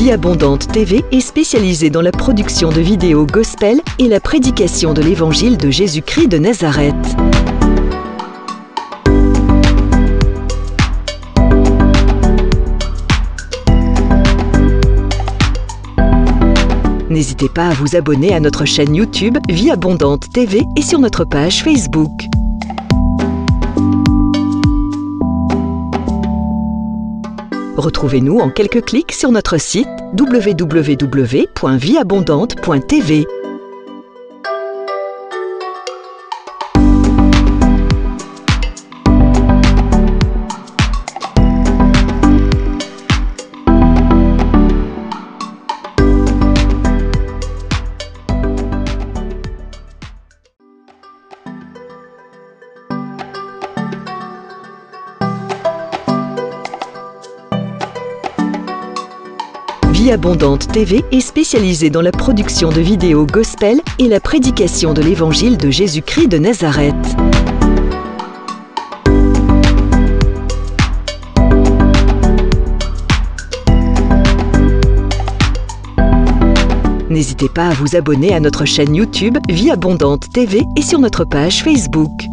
Vie Abondante TV est spécialisée dans la production de vidéos gospel et la prédication de l'évangile de Jésus-Christ de Nazareth. N'hésitez pas à vous abonner à notre chaîne YouTube Vie Abondante TV et sur notre page Facebook. Retrouvez-nous en quelques clics sur notre site www.vieabondante.tv. Vie Abondante TV est spécialisée dans la production de vidéos gospel et la prédication de l'évangile de Jésus-Christ de Nazareth. N'hésitez pas à vous abonner à notre chaîne YouTube Vie Abondante TV et sur notre page Facebook.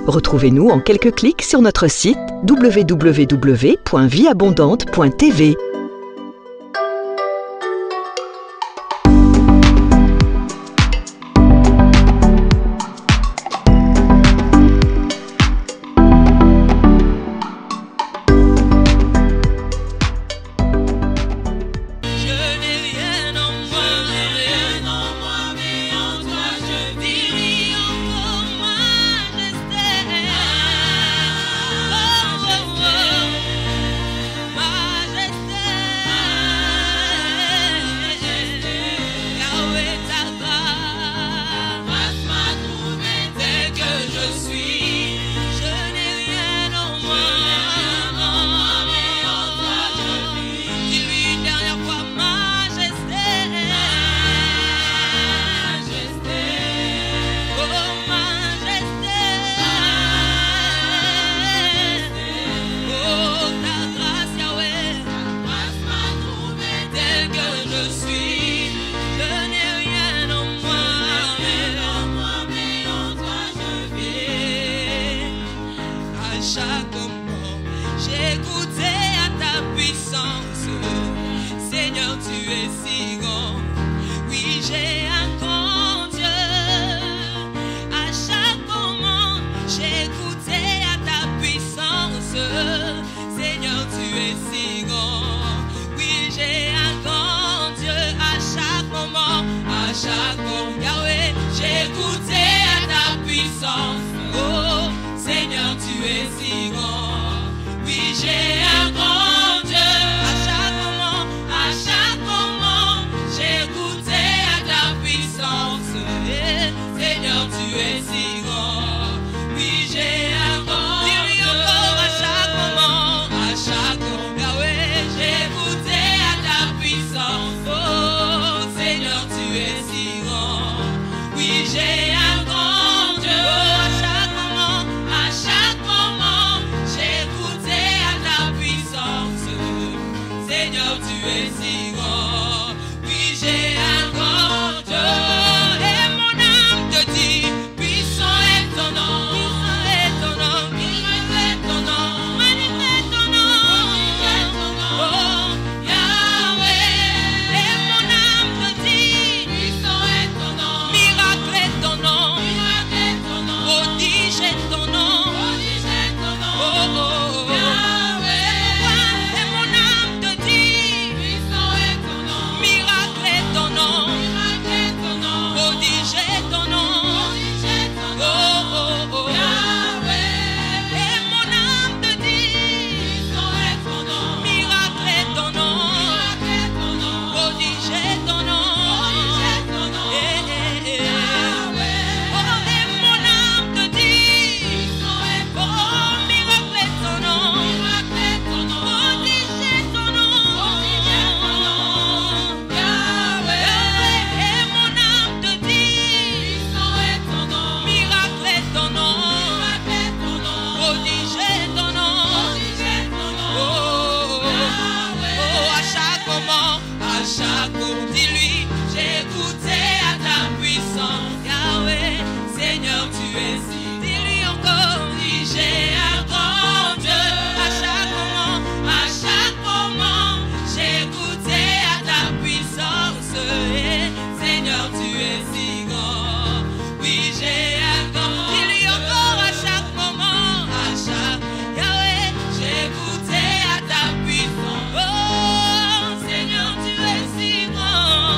Retrouvez-nous en quelques clics sur notre site www.vieabondante.tv. Chaque moment, j'ai goûté à ta puissance. Seigneur, tu es si grand. Oui, j'ai un grand Dieu. À chaque moment, j'ai goûté à ta puissance. Seigneur, tu es si grand. Oui, j'ai un grand Dieu. À chaque moment, Yahweh, j'ai goûté à ta puissance. Oh, Seigneur, tu es si grand. Oui, j'ai un grand Dieu. À chaque moment, chaque moment. Dis-lui, j'ai goûté à ta puissance. Yahweh, Seigneur, tu es si. Dis-lui encore, dis, j'ai un grand Dieu. À chaque moment, j'ai goûté à ta puissance. Et Seigneur, tu es si grand. Oui, j'ai un grand. Dis-lui encore à chaque moment, Yahweh, j'ai goûté à ta puissance. Oh, Seigneur, tu es si grand.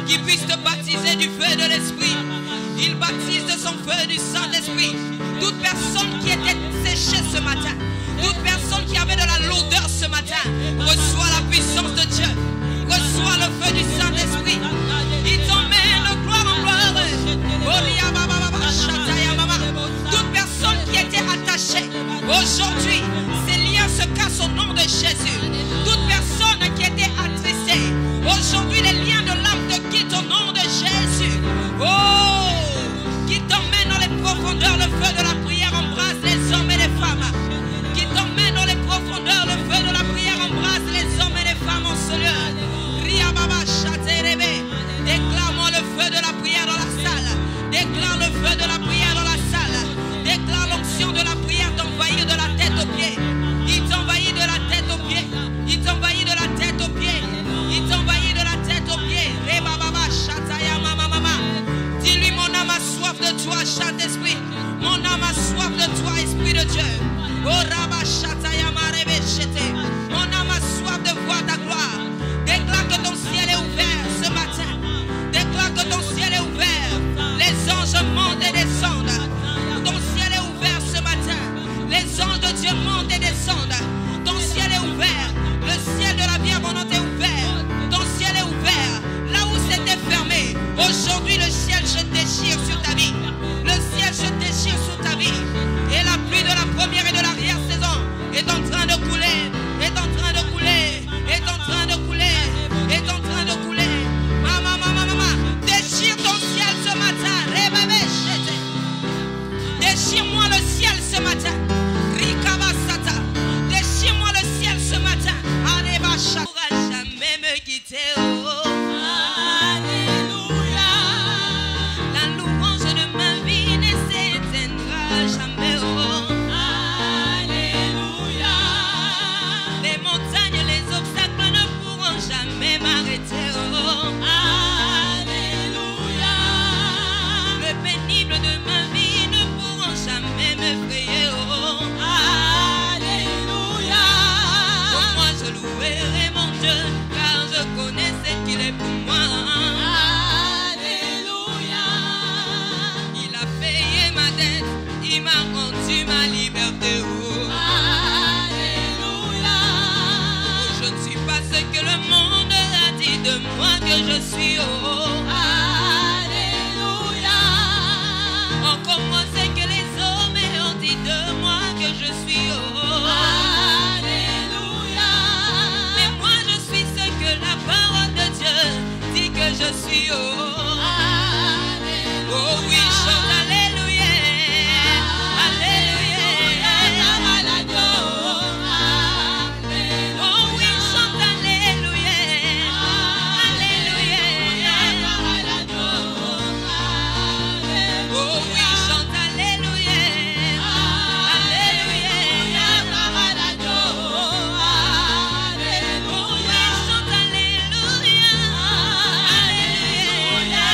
qui puisse te baptiser du feu de l'Esprit. Il baptise de son feu du Saint-Esprit. Toute personne qui était séchée ce matin, toute personne qui avait de la lourdeur ce matin, reçoit la puissance de Dieu, reçoit le feu du Saint-Esprit. Il t'emmène de gloire en gloire. Toute personne qui était attachée, aujourd'hui, ces liens se cassent au nom de Jésus. Toute personne qui était attristée, aujourd'hui, les liens de l'âme te quittent au nom de Jésus. Oh, qui t'emmène dans les profondeurs, le feu de la prière embrasse les hommes et les femmes. Qui t'emmène dans les profondeurs, le feu de la prière embrasse les hommes et les femmes en ce lieu. Déclare-moi le feu de la prière dans la salle. Déclare le feu de la prière dans la salle. Déclare l'onction de la prière t'envahir de la tête aux pieds. Il t'envahit de la tête aux pieds. Il t'envahit de la tête aux pieds. Il t'envahit de la tête aux pieds. Dis-lui, mon âme a soif de toi, Saint-Esprit. Mon âme a soif de toi, Esprit de Dieu. Mon âme a soif de voir ta gloire. Déclare que ton ciel est ouvert ce matin. Déclare que ton ciel est ouvert. Les anges montent et descendent. Ton ciel est ouvert ce matin. Les anges de Dieu montent et descendent. Ton ciel est ouvert. Le ciel de la vie abondante est ouvert. Ton ciel est ouvert. Là où c'était fermé, aujourd'hui le ciel se déchire sur ta vie. Le ciel se déchire sur ta vie. Et la pluie de la première et de l'arrière-saison est en train de couler. Est en train de couler. Est en train de couler. Est en train de couler. Maman. Déchire ton ciel ce matin. Déchire-moi le ciel ce matin. Rikabasata. Déchire-moi le ciel ce matin. Arébasha. Pourra jamais me quitter. Oh. Alléluia. La louange de ma vie ne s'éteindra jamais. Oh. Alléluia. Les montagnes, les obstacles ne pourront jamais m'arrêter. Oh. Alléluia. Le pénible de ma vie ne pourront jamais m'effrayer. Oh. Alléluia. Pour moi je louerai mon Dieu, car je connais ce qu'il est pour moi. Alléluia. Il a payé ma dette, il m'a rendu ma liberté. Oh. Alléluia. Je ne suis pas ce que le monde a dit de moi que je suis. Oh. Alléluia. Encore moins ce que les hommes ont dit de moi que je suis. Oh. Alléluia. Mais moi je suis ce que la parole de Dieu dit que je suis. Oh. Alléluia. Oh oui, chante alléluia. Alléluia. Oh oui, chante alléluia. Alléluia. Oh oui, chante alléluia. Alléluia. Oh oui, chante alléluia. Alléluia.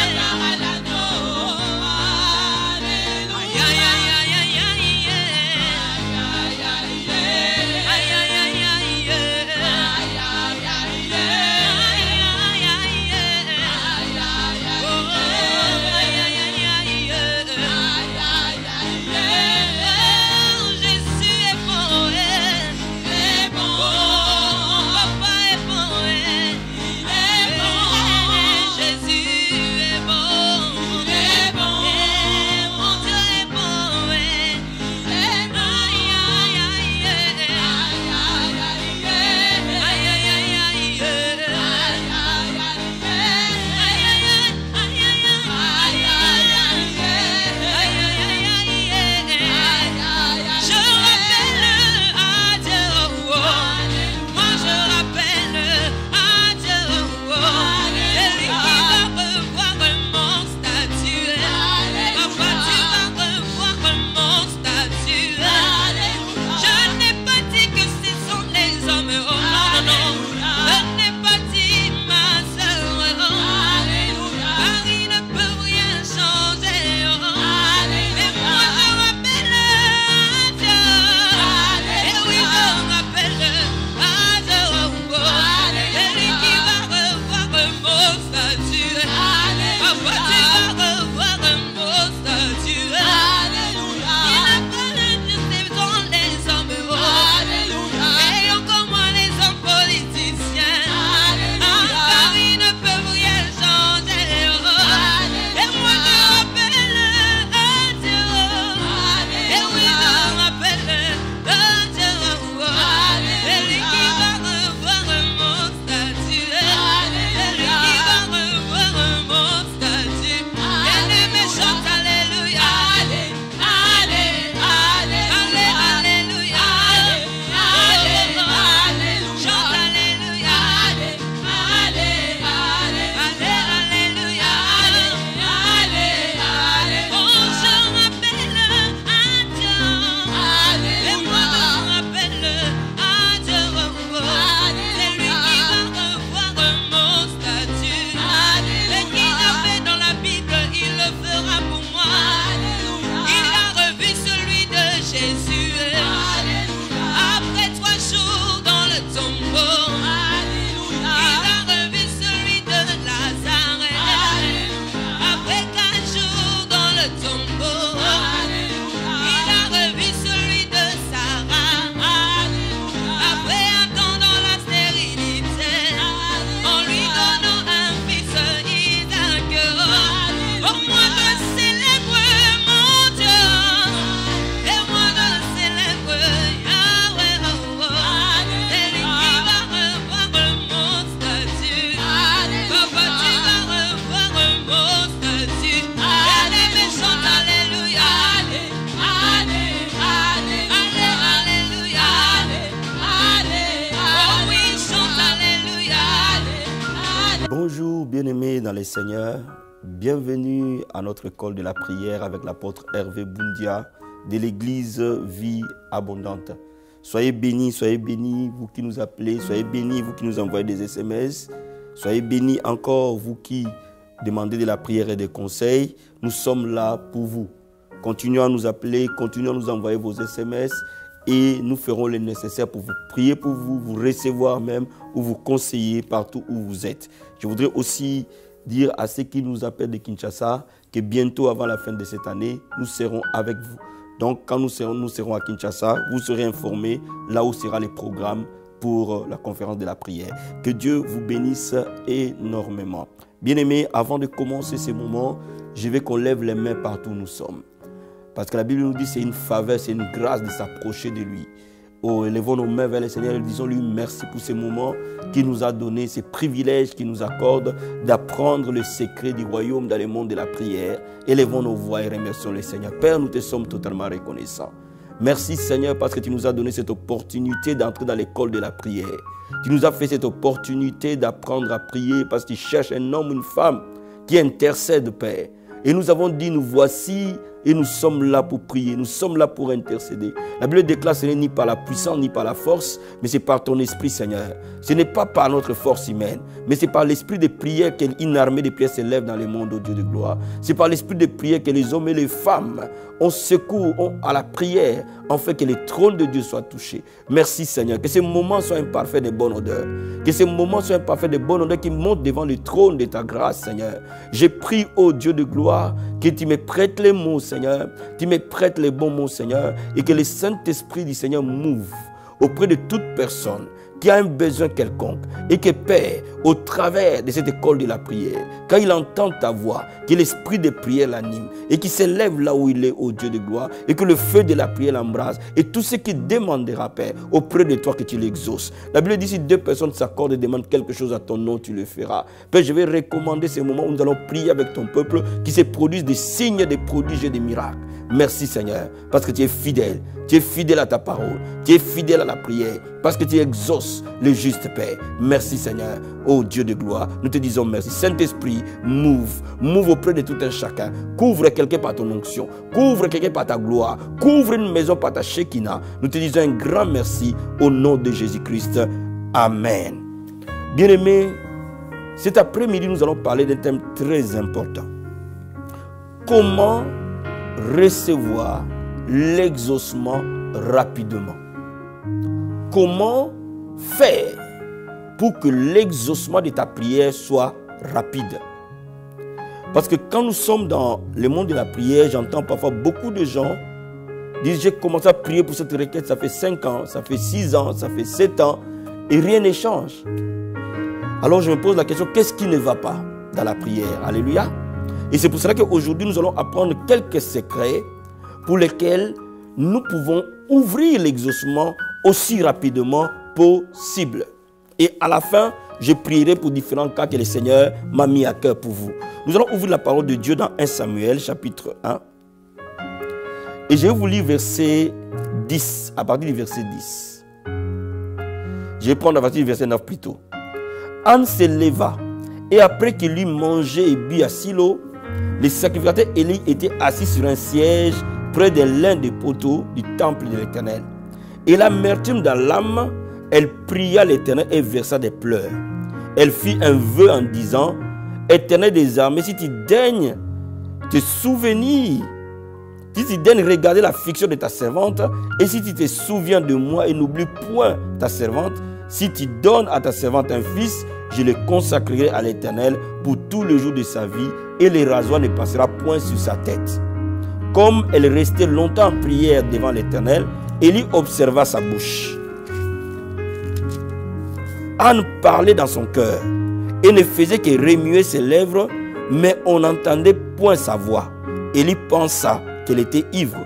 Bien-aimés dans les Seigneurs, bienvenue à notre école de la prière avec l'apôtre Hervé Boundia de l'église Vie Abondante. Soyez bénis, vous qui nous appelez, soyez bénis, vous qui nous envoyez des SMS, soyez bénis encore, vous qui demandez de la prière et des conseils. Nous sommes là pour vous. Continuez à nous appeler, continuez à nous envoyer vos SMS et nous ferons le nécessaire pour vous prier pour vous, vous recevoir même ou vous conseiller partout où vous êtes. Je voudrais aussi dire à ceux qui nous appellent de Kinshasa que bientôt, avant la fin de cette année, nous serons avec vous. Donc, quand nous serons à Kinshasa, vous serez informés là où seront les programmes pour la conférence de la prière. Que Dieu vous bénisse énormément. Bien-aimés, avant de commencer ce moment, je veux qu'on lève les mains partout où nous sommes. Parce que la Bible nous dit que c'est une faveur, c'est une grâce de s'approcher de lui. Oh, élevons nos mains vers le Seigneur et disons-lui merci pour ces moments qu'il nous a donné, ces privilèges qu'il nous accorde d'apprendre le secret du royaume dans le monde de la prière. Élevons nos voix et remercions le Seigneur. Père, nous te sommes totalement reconnaissants. Merci Seigneur parce que tu nous as donné cette opportunité d'entrer dans l'école de la prière. Tu nous as fait cette opportunité d'apprendre à prier parce que tu cherches un homme ou une femme qui intercède, Père. Et nous avons dit, nous voici et nous sommes là pour prier, nous sommes là pour intercéder. La Bible déclare ce n'est ni par la puissance ni par la force, mais c'est par ton esprit, Seigneur. Ce n'est pas par notre force humaine, mais c'est par l'esprit de prière qu'une armée de prière s'élève dans le monde, ô Dieu de gloire. C'est par l'esprit de prière que les hommes et les femmes ont secours à la prière, en fait que le trône de Dieu soit touché. Merci Seigneur, que ces moments soient un parfait de bonne odeur. Que ces moments soient un parfait de bonne odeur qui montent devant le trône de ta grâce, Seigneur. Je prie, ô Dieu de gloire, que tu me prêtes les mots, Seigneur. Tu me prêtes les bons mots, Seigneur. Et que le Saint-Esprit du Seigneur m'ouvre auprès de toute personne qui a un besoin quelconque et que Père, au travers de cette école de la prière, quand il entend ta voix, que l'esprit de prière l'anime et qu'il s'élève là où il est, ô Dieu de gloire, et que le feu de la prière l'embrase et tout ce qu'il demandera, Père, auprès de toi que tu l'exauces. La Bible dit si deux personnes s'accordent et demandent quelque chose à ton nom, tu le feras. Père, je vais recommander ces moments où nous allons prier avec ton peuple, qui se produisent des signes, des prodiges et des miracles. Merci Seigneur, parce que tu es fidèle. Tu es fidèle à ta parole. Tu es fidèle à la prière. Parce que tu exauces le juste Père. Merci Seigneur. Oh Dieu de gloire, nous te disons merci. Saint-Esprit, move auprès de tout un chacun. Couvre quelqu'un par ton onction. Couvre quelqu'un par ta gloire. Couvre une maison par ta Shekinah. Nous te disons un grand merci au nom de Jésus-Christ. Amen. Bien-aimés, cet après-midi, nous allons parler d'un thème très important. Comment recevoir l'exaucement rapidement? Comment faire pour que l'exaucement de ta prière soit rapide? Parce que quand nous sommes dans le monde de la prière, j'entends parfois beaucoup de gens dire j'ai commencé à prier pour cette requête, ça fait 5 ans, ça fait 6 ans, ça fait 7 ans et rien ne change. Alors je me pose la question, qu'est-ce qui ne va pas dans la prière? Alléluia. Et c'est pour cela qu'aujourd'hui, nous allons apprendre quelques secrets pour lesquels nous pouvons ouvrir l'exaucement aussi rapidement possible. Et à la fin, je prierai pour différents cas que le Seigneur m'a mis à cœur pour vous. Nous allons ouvrir la parole de Dieu dans 1 Samuel, chapitre 1. Et je vais vous lire verset 10, à partir du verset 10. Je vais prendre à partir du verset 9 plutôt. Anne se leva, et après qu'il eut mangé et bu à Silo, le sacrificateur Élie était assis sur un siège près de l'un des poteaux du temple de l'Éternel. Et l'amertume dans l'âme, elle pria l'Éternel et versa des pleurs. Elle fit un vœu en disant, Éternel des armées, si tu daignes te souvenir, si tu daignes regarder l'affliction de ta servante, et si tu te souviens de moi et n'oublie point ta servante, si tu donnes à ta servante un fils, je le consacrerai à l'Éternel pour tous les jours de sa vie, et le rasoir ne passera point sur sa tête. Comme elle restait longtemps en prière devant l'Éternel, Élie observa sa bouche. Anne parlait dans son cœur et ne faisait que remuer ses lèvres, mais on n'entendait point sa voix. Élie pensa qu'elle était ivre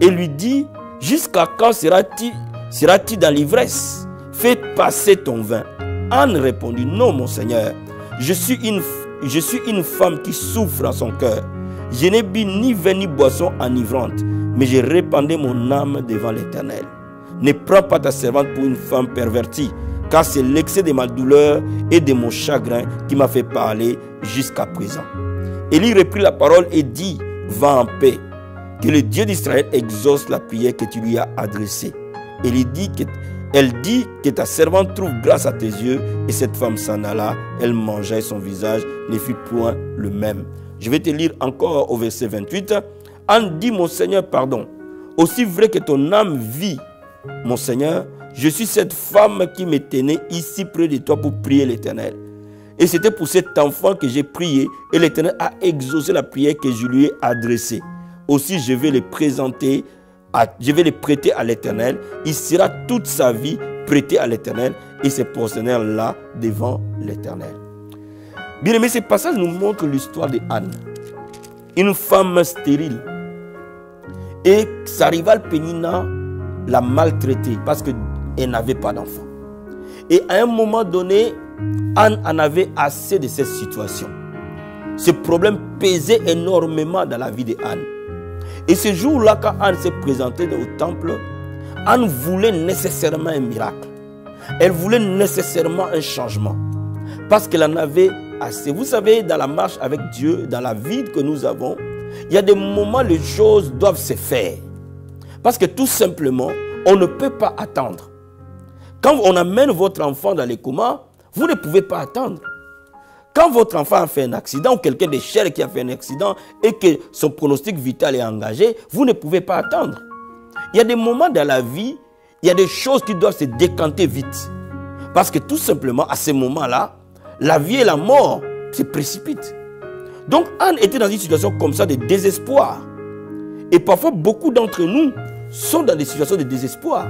et lui dit, jusqu'à quand seras-tu dans l'ivresse? Fais passer ton vin. Anne répondit, non mon Seigneur, je suis une femme qui souffre en son cœur. Je n'ai bu ni vin ni boisson enivrante, mais j'ai répandu mon âme devant l'Éternel. Ne prends pas ta servante pour une femme pervertie, car c'est l'excès de ma douleur et de mon chagrin qui m'a fait parler jusqu'à présent. Élie reprit la parole et dit, va en paix, que le Dieu d'Israël exauce la prière que tu lui as adressée. Elle dit que ta servante trouve grâce à tes yeux, et cette femme s'en alla, elle mangea et son visage ne fut point le même. Je vais te lire encore au verset 28. Anne dit, mon Seigneur, pardon, aussi vrai que ton âme vit, mon Seigneur, je suis cette femme qui me tenait ici près de toi pour prier l'Éternel. Et c'était pour cet enfant que j'ai prié, et l'Éternel a exaucé la prière que je lui ai adressée. Aussi je vais le prêter à l'Éternel. Il sera toute sa vie prêté à l'Éternel et se prosternera là devant l'Éternel. Bien aimé, ce passage nous montre l'histoire de Anne, une femme stérile. Et sa rivale Pénina l'a maltraitée parce qu'elle n'avait pas d'enfant. Et à un moment donné, Anne en avait assez de cette situation. Ce problème pesait énormément dans la vie de Anne. Et ce jour-là, quand Anne s'est présentée au temple, Anne voulait nécessairement un miracle. Elle voulait nécessairement un changement. Parce qu'elle en avait assez. Vous savez, dans la marche avec Dieu, dans la vie que nous avons, il y a des moments où les choses doivent se faire. Parce que tout simplement, on ne peut pas attendre. Quand on amène votre enfant dans les comas, vous ne pouvez pas attendre. Quand votre enfant a fait un accident ou quelqu'un de cher qui a fait un accident et que son pronostic vital est engagé, vous ne pouvez pas attendre. Il y a des moments dans la vie, il y a des choses qui doivent se décanter vite. Parce que tout simplement, à ces moments-là, la vie et la mort se précipitent. Donc Anne était dans une situation comme ça de désespoir. Et parfois, beaucoup d'entre nous sont dans des situations de désespoir.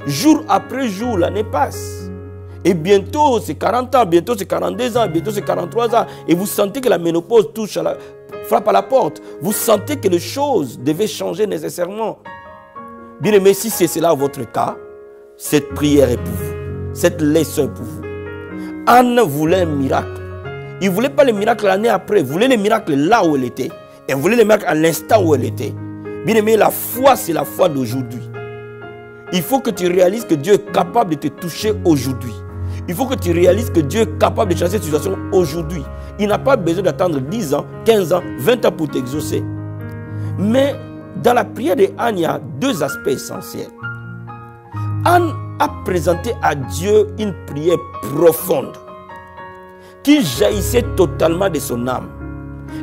Jour après jour, l'année passe. Et bientôt, c'est 40 ans, bientôt c'est 42 ans, bientôt c'est 43 ans. Et vous sentez que la ménopause frappe à la porte. Vous sentez que les choses devaient changer nécessairement. Bien aimé, si c'est cela votre cas, cette prière est pour vous. Cette leçon est pour vous. Anne voulait un miracle. Il ne voulait pas le miracle l'année après. Il voulait le miracle là où elle était. Elle voulait le miracle à l'instant où elle était. Bien aimé, la foi, c'est la foi d'aujourd'hui. Il faut que tu réalises que Dieu est capable de te toucher aujourd'hui. Il faut que tu réalises que Dieu est capable de changer cette situation aujourd'hui. Il n'a pas besoin d'attendre 10 ans, 15 ans, 20 ans pour t'exaucer. Mais dans la prière de Anne, il y a deux aspects essentiels. Anne a présenté à Dieu une prière profonde qui jaillissait totalement de son âme.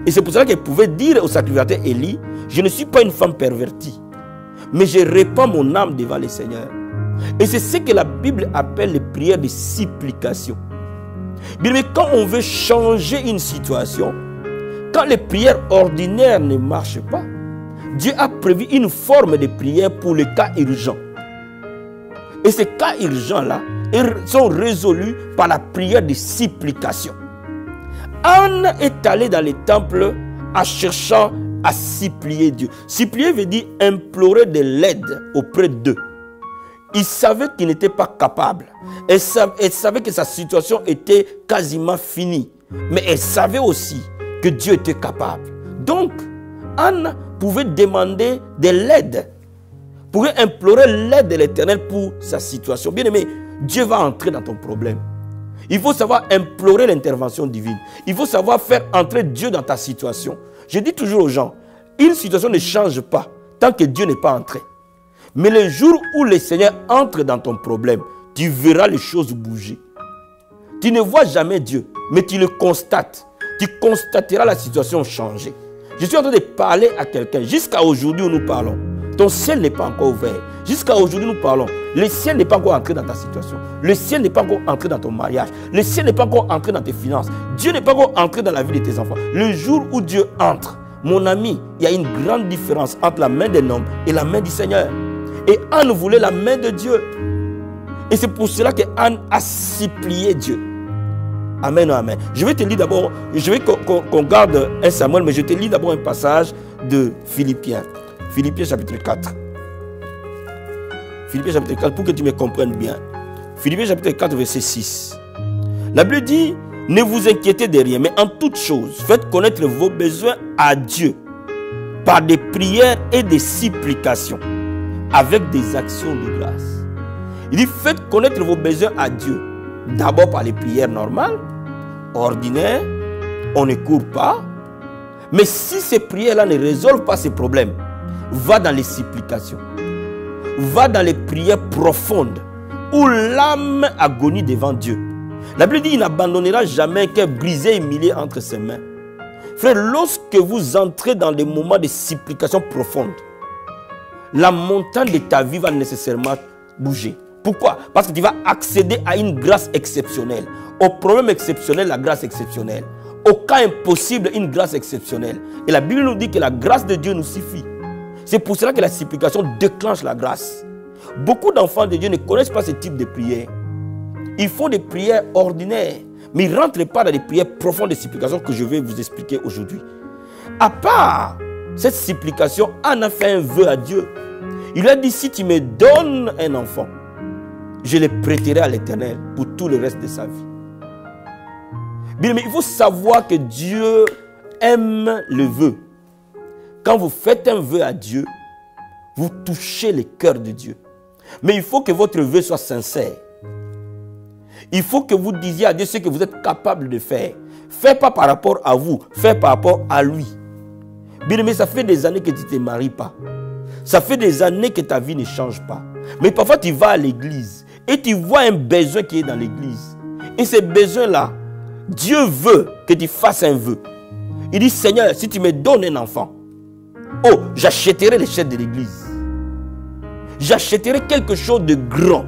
Et c'est pour cela qu'elle pouvait dire au sacrificateur Élie, je ne suis pas une femme pervertie, mais je répands mon âme devant le Seigneur. Et c'est ce que la Bible appelle les prières de supplication. Mais quand on veut changer une situation, quand les prières ordinaires ne marchent pas, Dieu a prévu une forme de prière pour les cas urgents. Et ces cas urgents-là sont résolus par la prière de supplication. Anne est allée dans les temples en cherchant à supplier Dieu. Supplier veut dire implorer de l'aide auprès d'eux. Il savait qu'il n'était pas capable. Elle savait que sa situation était quasiment finie. Mais elle savait aussi que Dieu était capable. Donc, Anne pouvait demander de l'aide. Pouvait implorer l'aide de l'Éternel pour sa situation. Bien aimé, Dieu va entrer dans ton problème. Il faut savoir implorer l'intervention divine. Il faut savoir faire entrer Dieu dans ta situation. Je dis toujours aux gens, une situation ne change pas tant que Dieu n'est pas entré. Mais le jour où le Seigneur entre dans ton problème, tu verras les choses bouger. Tu ne vois jamais Dieu, mais tu le constates. Tu constateras la situation changer. Je suis en train de parler à quelqu'un. Jusqu'à aujourd'hui où nous parlons, ton ciel n'est pas encore ouvert. Jusqu'à aujourd'hui nous parlons, le ciel n'est pas encore entré dans ta situation. Le ciel n'est pas encore entré dans ton mariage. Le ciel n'est pas encore entré dans tes finances. Dieu n'est pas encore entré dans la vie de tes enfants. Le jour où Dieu entre, mon ami, il y a une grande différence entre la main d'un homme et la main du Seigneur. Et Anne voulait la main de Dieu. Et c'est pour cela que Anne a supplié Dieu. Amen, amen. Je vais te lire d'abord, je vais qu'on garde un Samuel, mais je te lis d'abord un passage de Philippiens. Philippiens chapitre 4. Philippiens chapitre 4, pour que tu me comprennes bien. Philippiens chapitre 4, verset 6. La Bible dit, ne vous inquiétez de rien, mais en toutes choses, faites connaître vos besoins à Dieu par des prières et des supplications, avec des actions de grâce. Il dit, faites connaître vos besoins à Dieu. D'abord par les prières normales, ordinaires, on ne court pas. Mais si ces prières-là ne résolvent pas ces problèmes, va dans les supplications. Va dans les prières profondes où l'âme agonie devant Dieu. La Bible dit, il n'abandonnera jamais qu'un brisé et humilié entre ses mains. Frère, lorsque vous entrez dans des moments de supplication profonde, la montagne de ta vie va nécessairement bouger. Pourquoi? Parce que tu vas accéder à une grâce exceptionnelle. Au problème exceptionnel, la grâce exceptionnelle. Au cas impossible, une grâce exceptionnelle. Et la Bible nous dit que la grâce de Dieu nous suffit. C'est pour cela que la supplication déclenche la grâce. Beaucoup d'enfants de Dieu ne connaissent pas ce type de prière. Ils font des prières ordinaires, mais ils ne rentrent pas dans des prières profondes de supplication que je vais vous expliquer aujourd'hui. À part cette supplication, Anne a fait un vœu à Dieu. Il a dit, si tu me donnes un enfant, je le prêterai à l'Éternel pour tout le reste de sa vie. Bien, mais il faut savoir que Dieu aime le vœu. Quand vous faites un vœu à Dieu, vous touchez le cœur de Dieu. Mais il faut que votre vœu soit sincère. Il faut que vous disiez à Dieu ce que vous êtes capable de faire. Faites pas par rapport à vous, faites par rapport à lui. Bien aimé, ça fait des années que tu ne te maries pas. Ça fait des années que ta vie ne change pas. Mais parfois tu vas à l'église et tu vois un besoin qui est dans l'église. Et ce besoin-là, Dieu veut que tu fasses un vœu. Il dit, Seigneur, si tu me donnes un enfant, oh, j'achèterai les chaises de l'église. J'achèterai quelque chose de grand.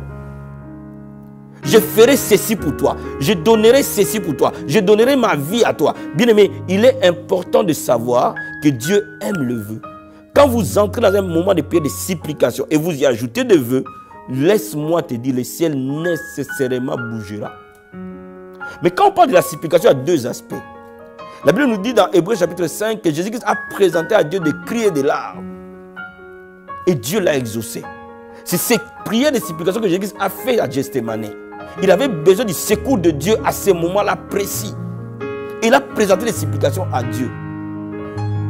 Je ferai ceci pour toi. Je donnerai ceci pour toi. Je donnerai ma vie à toi. Bien-aimé, il est important de savoir que Dieu aime le vœu. Quand vous entrez dans un moment de prière de supplication et vous y ajoutez des vœux, laisse-moi te dire, le ciel nécessairement bougera. Mais quand on parle de la supplication, il y a deux aspects. La Bible nous dit dans Hébreux chapitre 5 que Jésus-Christ a présenté à Dieu des cris et des larmes. Et Dieu l'a exaucé. C'est cette prière de supplication que Jésus-Christ a fait à Gethsémani. Il avait besoin du secours de Dieu à ce moment-là précis. Il a présenté les supplications à Dieu.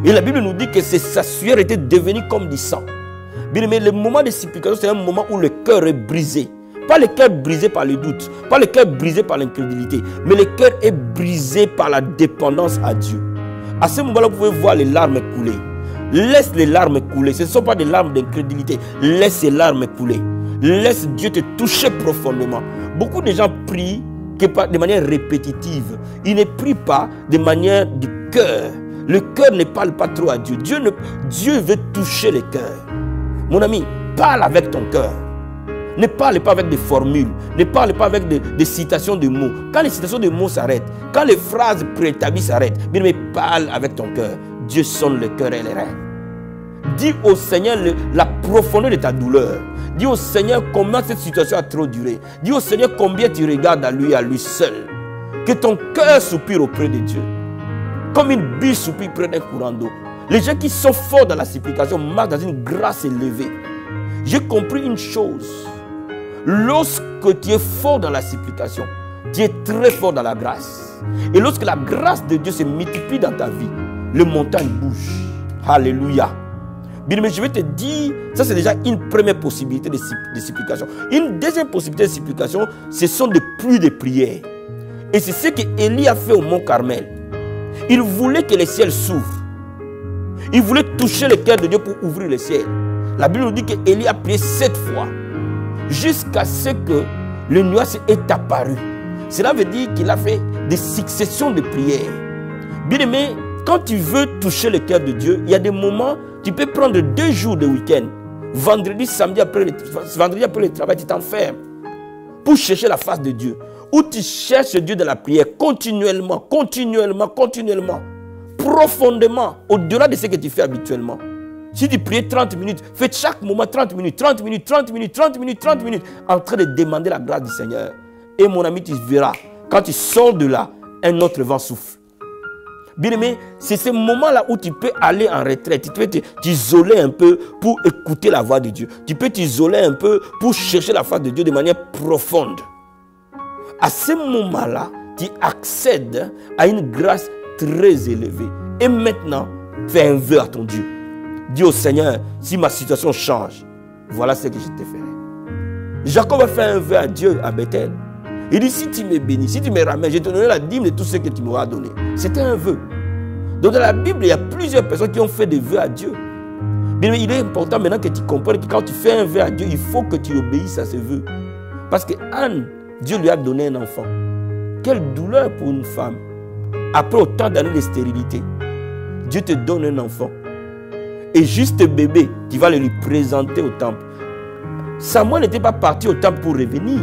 Et la Bible nous dit que sa sueur était devenue comme du sang. Bien aimé, le moment de supplication, c'est un moment où le cœur est brisé. Pas le cœur brisé par le doute, pas le cœur brisé par l'incrédulité, mais le cœur est brisé par la dépendance à Dieu. À ce moment-là, vous pouvez voir les larmes couler. Laisse les larmes couler. Ce ne sont pas des larmes d'incrédulité. Laisse ces larmes couler. Laisse Dieu te toucher profondément. Beaucoup de gens prient de manière répétitive. Ils ne prient pas de manière du cœur. Le cœur ne parle pas trop à Dieu. Dieu veut toucher le cœur. Mon ami, parle avec ton cœur. Ne parle pas avec des formules. Ne parle pas avec des citations de mots. Quand les citations de mots s'arrêtent, quand les phrases préétablies s'arrêtent, mais parle avec ton cœur. Dieu sonne le cœur et les reins. Dis au Seigneur la profondeur de ta douleur. Dis au Seigneur combien cette situation a trop duré. Dis au Seigneur combien tu regardes à lui seul. Que ton cœur soupire auprès de Dieu. Comme une bille soupire près d'un courant d'eau. Les gens qui sont forts dans la supplication marchent dans une grâce élevée. J'ai compris une chose. Lorsque tu es fort dans la supplication, tu es très fort dans la grâce. Et lorsque la grâce de Dieu se multiplie dans ta vie, les montagnes bougent. Alléluia. Bien, mais je vais te dire, ça c'est déjà une première possibilité de supplication. Une deuxième possibilité de supplication, ce sont des pluies de prières. Et c'est ce que Élie a fait au mont Carmel. Il voulait que le ciel s'ouvre. Il voulait toucher le cœur de Dieu pour ouvrir le ciel. La Bible nous dit que Élie a prié 7 fois. Jusqu'à ce que le nuage est apparu. Cela veut dire qu'il a fait des successions de prières. Bien aimé, quand tu veux toucher le cœur de Dieu, il y a des moments, tu peux prendre 2 jours de week-end. Vendredi, samedi après le travail, tu t'enfermes pour chercher la face de Dieu. Ou tu cherches Dieu dans la prière continuellement, profondément, au-delà de ce que tu fais habituellement. Si tu pries 30 minutes, fais chaque moment 30 minutes, en train de demander la grâce du Seigneur. Et mon ami, tu verras, quand tu sors de là, un autre vent souffle. Bien aimé, c'est ce moment-là où tu peux aller en retraite. Tu peux t'isoler un peu pour écouter la voix de Dieu. Tu peux t'isoler un peu pour chercher la face de Dieu de manière profonde. À ce moment-là, tu accèdes à une grâce très élevée. Et maintenant, fais un vœu à ton Dieu. Dis au Seigneur, si ma situation change, voilà ce que je te ferai. Jacob a fait un vœu à Dieu, à Bethel. Il dit, si tu me bénis, si tu me ramènes, je te donnerai la dîme de tout ce que tu m'auras donné. C'était un vœu. Donc dans la Bible, il y a plusieurs personnes qui ont fait des vœux à Dieu. Mais il est important maintenant que tu comprennes que quand tu fais un vœu à Dieu, il faut que tu obéisses à ce vœu. Parce que Anne, Dieu lui a donné un enfant. Quelle douleur pour une femme. Après autant d'années de stérilité, Dieu te donne un enfant. Et juste bébé, tu vas le lui présenter au temple. Samuel n'était pas parti au temple pour revenir.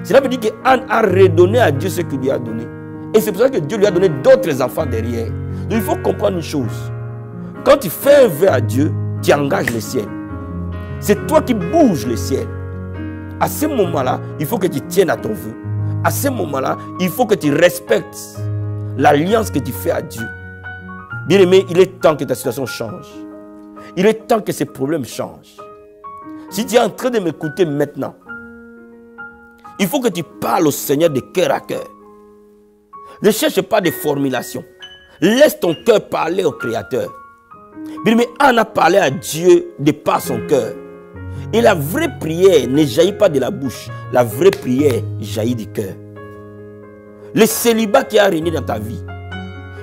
Cela veut dire qu'Anne a redonné à Dieu ce qu'il lui a donné. Et c'est pour ça que Dieu lui a donné d'autres enfants derrière. Donc il faut comprendre une chose. Quand tu fais un vœu à Dieu, tu engages le ciel. C'est toi qui bouges le ciel. À ce moment-là, il faut que tu tiennes à ton vœu. À ce moment-là, il faut que tu respectes l'alliance que tu fais à Dieu. Bien-aimé, il est temps que ta situation change. Il est temps que ces problèmes changent. Si tu es en train de m'écouter maintenant, il faut que tu parles au Seigneur de cœur à cœur. Ne cherche pas de formulation. Laisse ton cœur parler au Créateur. Mais Anne a parlé à Dieu de par son cœur. Et la vraie prière ne jaillit pas de la bouche. La vraie prière jaillit du cœur. Le célibat qui a régné dans ta vie.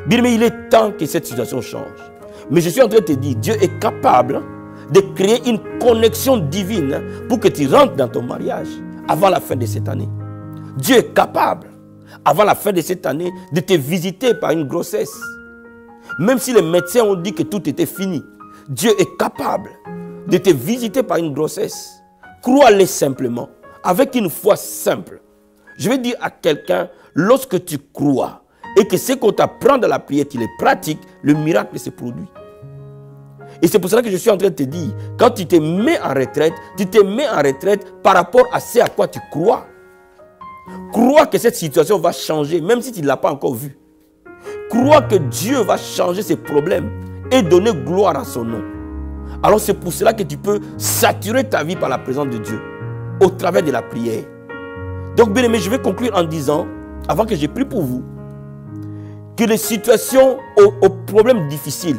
Mais il est temps que cette situation change. Mais je suis en train de te dire, Dieu est capable de créer une connexion divine pour que tu rentres dans ton mariage avant la fin de cette année. Dieu est capable, avant la fin de cette année, de te visiter par une grossesse. Même si les médecins ont dit que tout était fini, Dieu est capable de te visiter par une grossesse. Crois-le simplement, avec une foi simple. Je vais dire à quelqu'un, lorsque tu crois et que ce qu'on t'apprend dans la prière, tu les pratiques, le miracle se produit. Et c'est pour cela que je suis en train de te dire, quand tu te mets en retraite, tu te mets en retraite par rapport à ce à quoi tu crois. Crois que cette situation va changer, même si tu ne l'as pas encore vu. Crois que Dieu va changer ses problèmes et donner gloire à son nom. Alors c'est pour cela que tu peux saturer ta vie par la présence de Dieu, au travers de la prière. Donc bien aimé, je vais conclure en disant, avant que j'ai prié pour vous, que les situations aux problèmes difficiles,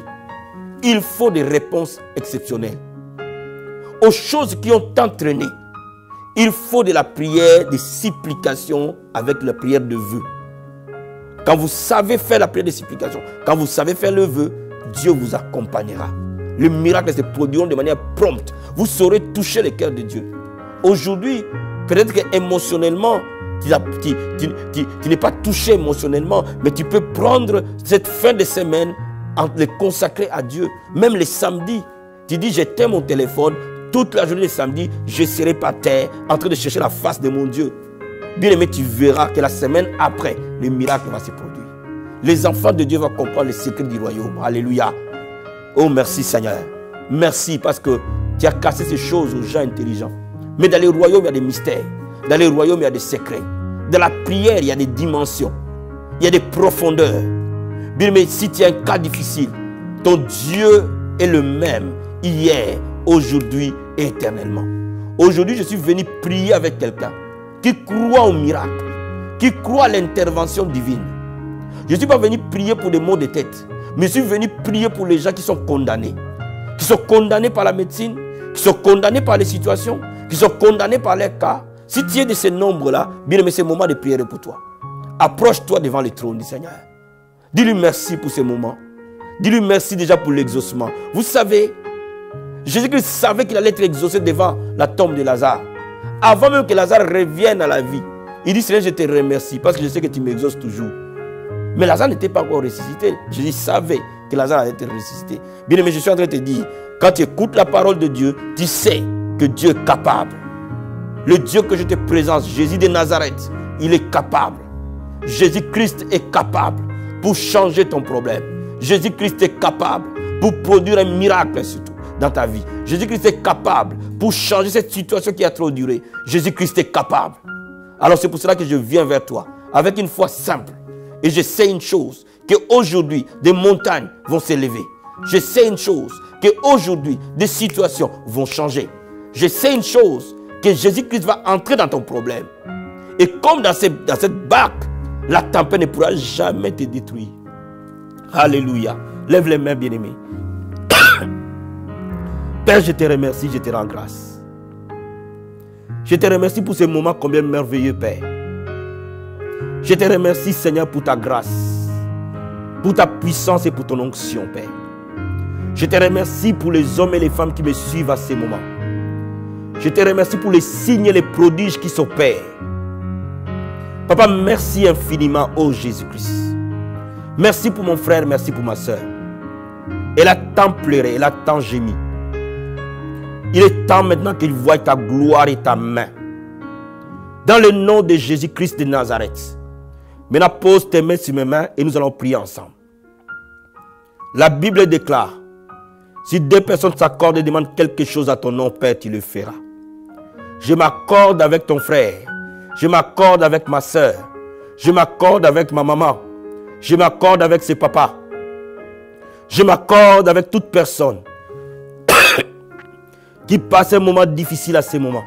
il faut des réponses exceptionnelles. Aux choses qui ont entraîné, il faut de la prière, des supplications avec la prière de vœu. Quand vous savez faire la prière de supplication, quand vous savez faire le vœu, Dieu vous accompagnera. Les miracles se produiront de manière prompte. Vous saurez toucher le cœur de Dieu. Aujourd'hui, peut-être qu'émotionnellement, tu n'es pas touché émotionnellement, mais tu peux prendre cette fin de semaine en le consacrer à Dieu. Même les samedis, tu dis j'éteins mon téléphone, toute la journée de samedi, je serai par terre en train de chercher la face de mon Dieu. Bien aimé, tu verras que la semaine après, le miracle va se produire. Les enfants de Dieu vont comprendre les secrets du royaume. Alléluia. Oh merci Seigneur. Merci parce que tu as cassé ces choses aux gens intelligents. Mais dans le royaume, il y a des mystères. Dans le royaume, il y a des secrets. Dans la prière, il y a des dimensions. Il y a des profondeurs. Bien aimé, si tu as un cas difficile, ton Dieu est le même hier, aujourd'hui et éternellement. Aujourd'hui, je suis venu prier avec quelqu'un qui croit au miracle, qui croit à l'intervention divine. Je ne suis pas venu prier pour des maux de tête, mais je suis venu prier pour les gens qui sont condamnés par la médecine, qui sont condamnés par les situations, qui sont condamnés par les cas. Si tu es de ces nombres-là, bien aimé, c'est le moment de prier pour toi. Approche-toi devant le trône du Seigneur. Dis-lui merci pour ce moment. Dis-lui merci déjà pour l'exaucement. Vous savez, Jésus-Christ savait qu'il allait être exaucé devant la tombe de Lazare. Avant même que Lazare revienne à la vie, il dit, Seigneur, je te remercie parce que je sais que tu m'exauces toujours. Mais Lazare n'était pas encore ressuscité. Jésus savait que Lazare allait être ressuscité. Bien aimé, je suis en train de te dire, quand tu écoutes la parole de Dieu, tu sais que Dieu est capable. Le Dieu que je te présente, Jésus de Nazareth, il est capable. Jésus-Christ est capable pour changer ton problème. Jésus-Christ est capable pour produire un miracle surtout dans ta vie. Jésus-Christ est capable pour changer cette situation qui a trop duré. Jésus-Christ est capable. Alors c'est pour cela que je viens vers toi avec une foi simple. Et je sais une chose, qu'aujourd'hui, des montagnes vont s'élever. Je sais une chose, qu'aujourd'hui, des situations vont changer. Je sais une chose, que Jésus-Christ va entrer dans ton problème. Et comme dans cette barque, la tempête ne pourra jamais te détruire. Alléluia. Lève les mains, bien-aimés. Père, je te remercie, je te rends grâce. Je te remercie pour ce moment combien merveilleux, Père. Je te remercie, Seigneur, pour ta grâce, pour ta puissance et pour ton onction, Père. Je te remercie pour les hommes et les femmes qui me suivent à ces moments. Je te remercie pour les signes et les prodiges qui s'opèrent. Papa, merci infiniment, ô Jésus-Christ. Merci pour mon frère, merci pour ma soeur. Elle a tant pleuré, elle a tant gémi. Il est temps maintenant qu'il voie ta gloire et ta main. Dans le nom de Jésus-Christ de Nazareth. Maintenant, pose tes mains sur mes mains et nous allons prier ensemble. La Bible déclare, si deux personnes s'accordent et demandent quelque chose à ton nom, Père, tu le feras. Je m'accorde avec ton frère. Je m'accorde avec ma soeur. Je m'accorde avec ma maman. Je m'accorde avec ses papas. Je m'accorde avec toute personne qui passe un moment difficile à ce moment.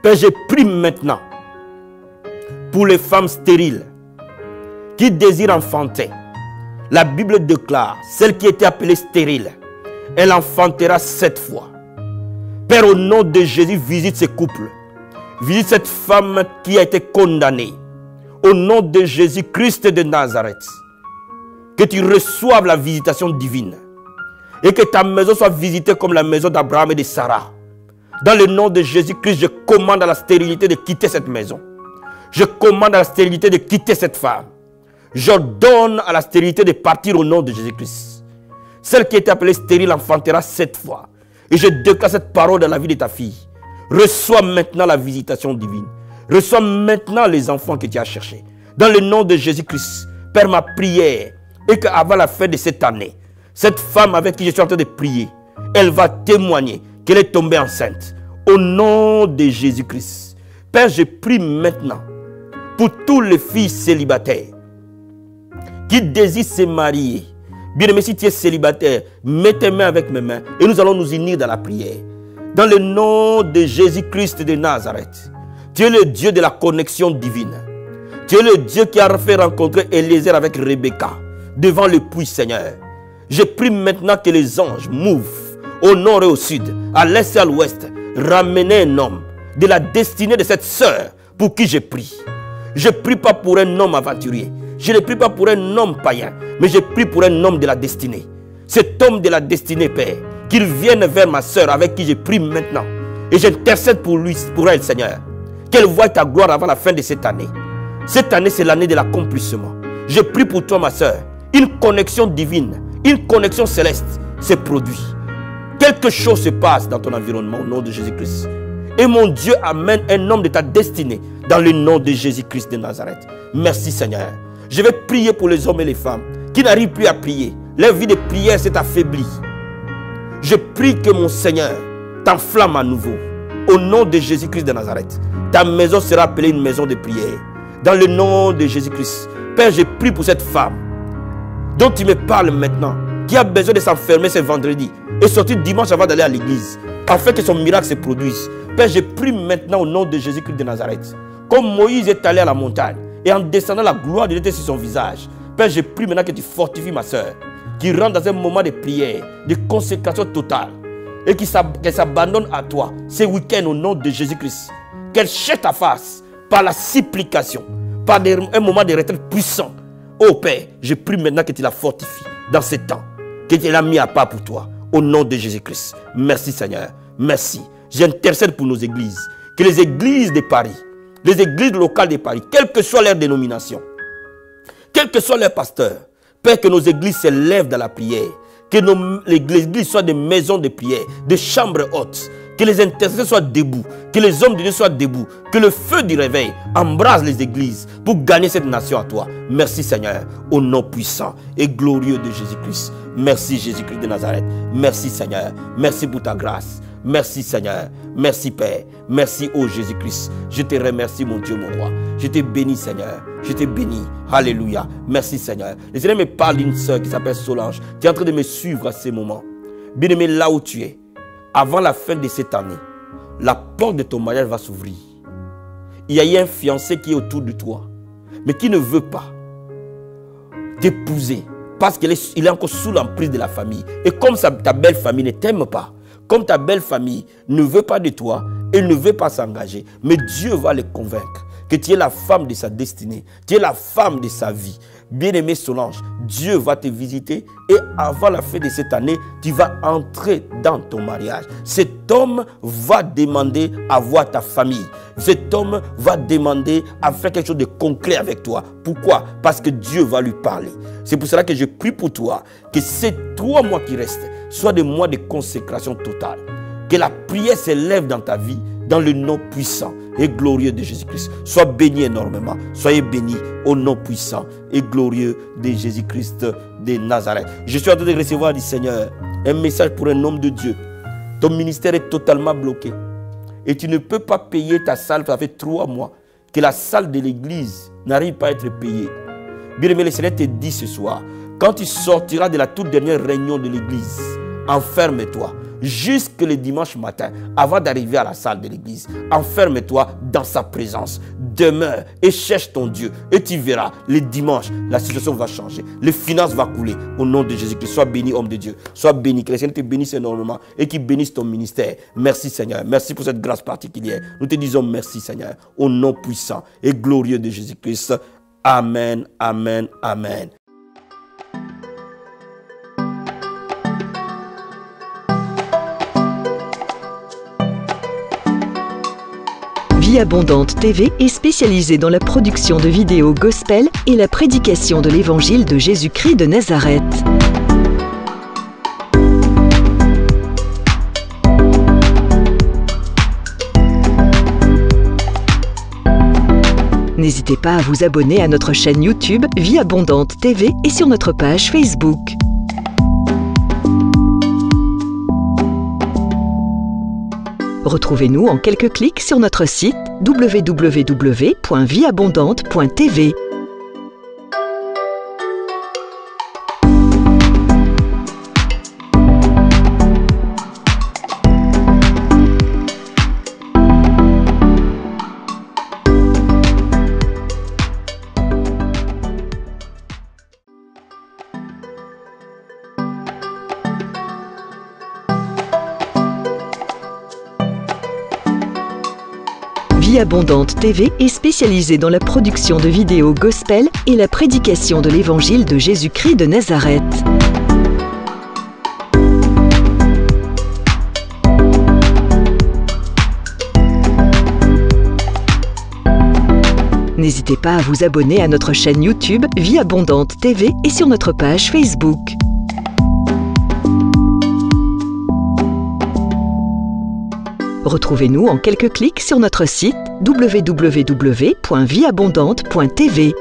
Père, je prie maintenant pour les femmes stériles qui désirent enfanter. La Bible déclare, celle qui était appelée stérile, elle enfantera 7 fois. Père, au nom de Jésus, visite ce couple. Visite cette femme qui a été condamnée. Au nom de Jésus-Christ de Nazareth. Que tu reçoives la visitation divine. Et que ta maison soit visitée comme la maison d'Abraham et de Sarah. Dans le nom de Jésus-Christ, je commande à la stérilité de quitter cette maison. Je commande à la stérilité de quitter cette femme. J'ordonne à la stérilité de partir au nom de Jésus-Christ. Celle qui était appelée stérile enfantera 7 fois. Et je déclare cette parole dans la vie de ta fille. Reçois maintenant la visitation divine. Reçois maintenant les enfants que tu as cherchés. Dans le nom de Jésus-Christ, Père, ma prière est qu'avant la fin de cette année, cette femme avec qui je suis en train de prier, elle va témoigner qu'elle est tombée enceinte. Au nom de Jésus-Christ. Père, je prie maintenant pour toutes les filles célibataires qui désirent se marier. Bien-aimé, si tu es célibataire, mets tes mains avec mes mains et nous allons nous unir dans la prière. Dans le nom de Jésus-Christ de Nazareth, tu es le Dieu de la connexion divine. Tu es le Dieu qui a fait rencontrer Eliezer avec Rebecca devant le puits, Seigneur. Je prie maintenant que les anges mouvent au nord et au sud, à l'est et à l'ouest, ramener un homme de la destinée de cette sœur pour qui je prie. Je ne prie pas pour un homme aventurier. Je ne prie pas pour un homme païen, mais je prie pour un homme de la destinée. Cet homme de la destinée, Père, qu'il vienne vers ma soeur avec qui je prie maintenant. Et j'intercède pour lui, pour elle, Seigneur. Qu'elle voie ta gloire avant la fin de cette année. Cette année, c'est l'année de l'accomplissement. Je prie pour toi, ma soeur. Une connexion divine, une connexion céleste se produit. Quelque chose se passe dans ton environnement au nom de Jésus-Christ. Et mon Dieu amène un homme de ta destinée dans le nom de Jésus-Christ de Nazareth. Merci, Seigneur. Je vais prier pour les hommes et les femmes qui n'arrivent plus à prier. Leur vie de prière s'est affaiblie. Je prie que mon Seigneur t'enflamme à nouveau. Au nom de Jésus-Christ de Nazareth, ta maison sera appelée une maison de prière. Dans le nom de Jésus-Christ. Père, je prie pour cette femme dont tu me parles maintenant, qui a besoin de s'enfermer ce vendredi et sortir dimanche avant d'aller à l'église, afin que son miracle se produise. Père, je prie maintenant au nom de Jésus-Christ de Nazareth. Comme Moïse est allé à la montagne et en descendant, la gloire de Dieu était sur son visage. Père, je prie maintenant que tu fortifies ma soeur, qui rentre dans un moment de prière, de consécration totale, et qu'elle s'abandonne à toi ce week-end au nom de Jésus-Christ. Qu'elle cherche ta face par la supplication, par un moment de retraite puissant. Oh Père, je prie maintenant que tu la fortifies dans ce temps, que tu l'as mis à part pour toi, au nom de Jésus-Christ. Merci Seigneur, merci. J'intercède pour nos églises, que les églises de Paris, les églises locales de Paris, quelle que soit leur dénomination, quel que soit leur pasteur, Père, que nos églises s'élèvent dans la prière, que les églises soient des maisons de prière, des chambres hautes, que les intercesseurs soient debout, que les hommes de Dieu soient debout, que le feu du réveil embrase les églises pour gagner cette nation à toi. Merci Seigneur, au nom puissant et glorieux de Jésus-Christ. Merci Jésus-Christ de Nazareth. Merci Seigneur, merci pour ta grâce. Merci Seigneur, merci Père, merci ô Jésus-Christ. Je te remercie mon Dieu, mon roi. Je te bénis Seigneur, je te bénis. Alléluia, merci Seigneur. Le Seigneur me parle d'une soeur qui s'appelle Solange, qui est en train de me suivre à ces moments. Bien-aimé, là où tu es, avant la fin de cette année, la porte de ton mariage va s'ouvrir. Il y a un fiancé qui est autour de toi, mais qui ne veut pas t'épouser parce qu'il est encore sous l'emprise de la famille. Et comme ta belle famille ne t'aime pas, comme ta belle famille ne veut pas de toi, il ne veut pas s'engager. Mais Dieu va le convaincre que tu es la femme de sa destinée, tu es la femme de sa vie. Bien-aimée Solange, Dieu va te visiter et avant la fin de cette année, tu vas entrer dans ton mariage. Cet homme va demander à voir ta famille. Cet homme va demander à faire quelque chose de concret avec toi. Pourquoi? Parce que Dieu va lui parler. C'est pour cela que je prie pour toi que ces 3 mois qui restent soient des mois de consécration totale. Que la prière s'élève dans ta vie dans le nom puissant et glorieux de Jésus-Christ. Sois béni énormément. Soyez bénis au nom puissant et glorieux de Jésus-Christ de Nazareth. Je suis en train de recevoir du Seigneur un message pour un homme de Dieu. Ton ministère est totalement bloqué. Et tu ne peux pas payer ta salle. Ça fait 3 mois que la salle de l'église n'arrive pas à être payée. Bien-aimé, le Seigneur te dit ce soir, quand tu sortiras de la toute dernière réunion de l'église, enferme-toi. Jusque le dimanche matin, avant d'arriver à la salle de l'église, enferme-toi dans sa présence. Demeure et cherche ton Dieu. Et tu verras, le dimanche, la situation va changer. Les finances vont couler au nom de Jésus-Christ. Sois béni, homme de Dieu. Sois béni. Que le Seigneur te bénisse énormément et qu'il bénisse ton ministère. Merci Seigneur. Merci pour cette grâce particulière. Nous te disons merci Seigneur. Au nom puissant et glorieux de Jésus-Christ. Amen, amen, amen. Vie Abondante TV est spécialisée dans la production de vidéos gospel et la prédication de l'évangile de Jésus-Christ de Nazareth. N'hésitez pas à vous abonner à notre chaîne YouTube Vie Abondante TV et sur notre page Facebook. Retrouvez-nous en quelques clics sur notre site www.vieabondante.tv. Vie Abondante TV est spécialisée dans la production de vidéos gospel et la prédication de l'évangile de Jésus-Christ de Nazareth. N'hésitez pas à vous abonner à notre chaîne YouTube Vie Abondante TV et sur notre page Facebook. Retrouvez-nous en quelques clics sur notre site www.vieabondante.tv.